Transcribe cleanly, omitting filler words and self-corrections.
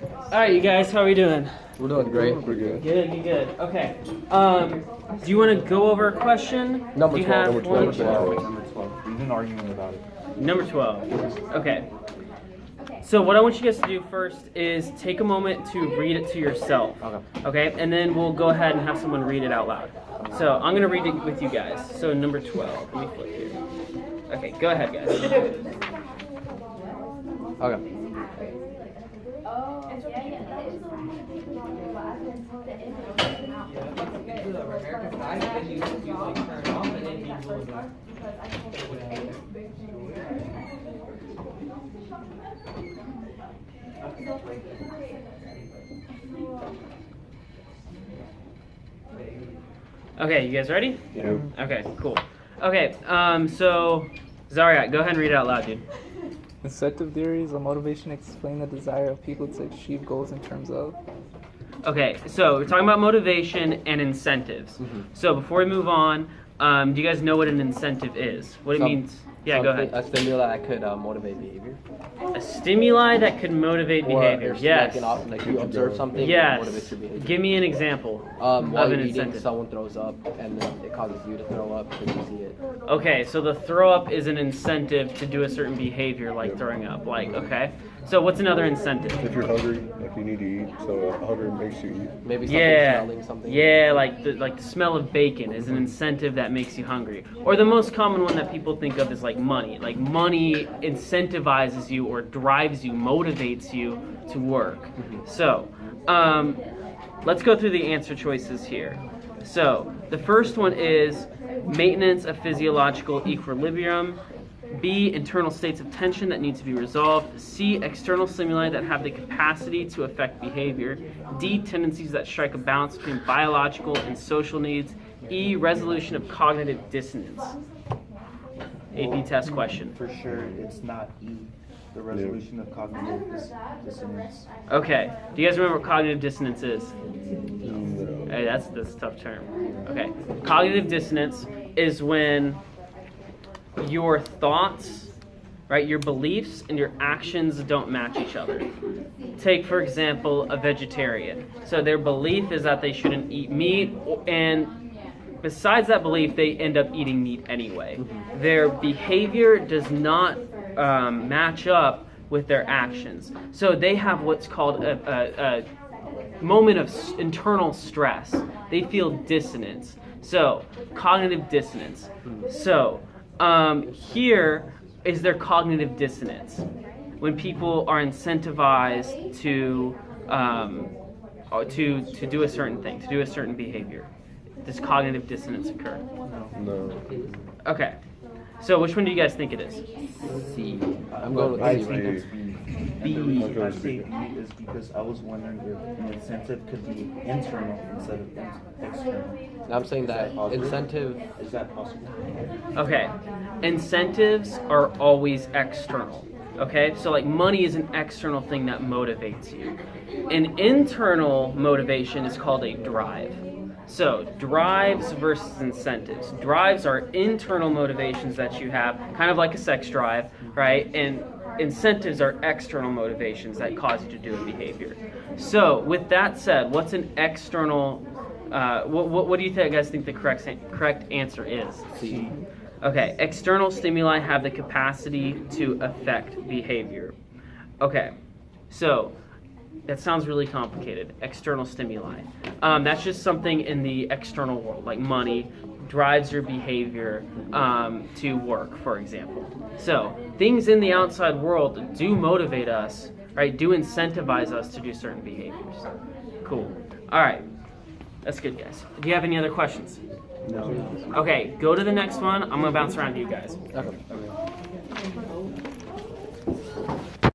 All right, you guys, how are we doing? We're doing great. Pretty good. Good. Okay. Do you want to go over a question? Number Do you 12, have number one? 12. Number 12. We've been arguing about it. Number 12. Okay. So what I want you guys to do first is take a moment to read it to yourself. Okay. And then we'll go ahead and have someone read it out loud. So I'm going to read it with you guys. So number 12. Let me flip here. Okay, go ahead, guys. Okay. Okay, you guys ready? Yeah. Okay, cool. Okay, so Zaria, go ahead and read it out loud, dude. Incentive theory is a motivation to explain the desire of people to achieve goals in terms of. Okay, so we're talking about motivation and incentives. So before we move on, do you guys know what an incentive is? What it means? Yeah, go ahead. A stimuli that could motivate behavior. A stimuli that could motivate behavior. Or Yes. like you observe something, Yes. it motivates your behavior. Give me an example While of you're an eating, incentive. someone throws up, and then it causes you to throw up because you see it. Okay, so the throw up is an incentive to do a certain behavior, like throwing up. Like, okay. So what's another incentive? If you're hungry, like you need to eat, so hunger makes you eat. Maybe something Yeah, smelling something. yeah, like the smell of bacon is an incentive that makes you hungry. Or the most common one that people think of is like money. Like money incentivizes you or drives you, motivates you to work. So, let's go through the answer choices here. So, the first one is maintenance of physiological equilibrium. B, internal states of tension that need to be resolved. C, external stimuli that have the capacity to affect behavior. D, tendencies that strike a balance between biological and social needs. E, resolution of cognitive dissonance. AP test question. For sure, it's not E, the resolution of cognitive dissonance. Okay, do you guys remember what cognitive dissonance is? No. Hey, that's a tough term. Okay, cognitive dissonance is when your thoughts, right, your beliefs and your actions don't match each other. Take, for example, a vegetarian. So their belief is that they shouldn't eat meat, and besides that belief, they end up eating meat anyway. Their behavior does not match up with their actions. So they have what's called a moment of internal stress. They feel dissonance. So, cognitive dissonance. So, here is their cognitive dissonance. When people are incentivized to do a certain thing, to do a certain behavior. Does cognitive dissonance occur? No. Okay. So which one do you guys think it is? C. I'm going with I C. think it's B. And the B. reason I say B is because I was wondering if an incentive could be internal instead of external. And I'm saying that incentive. Is that possible? Okay. Incentives are always external. Okay? So like money is an external thing that motivates you. An internal motivation is called a drive. So, drives versus incentives. Drives are internal motivations that you have, kind of like a sex drive, right? And incentives are external motivations that cause you to do a behavior. So, with that said, what's an external, what do you guys think the correct answer is? C. Okay, external stimuli have the capacity to affect behavior. Okay, so that sounds really complicated. External stimuli. That's just something in the external world, like money, drives your behavior to work, for example. So things in the outside world do motivate us, right? Do incentivize us to do certain behaviors. Cool. All right. That's good, guys. Do you have any other questions? No. Okay, go to the next one. I'm gonna bounce around to you guys. Okay.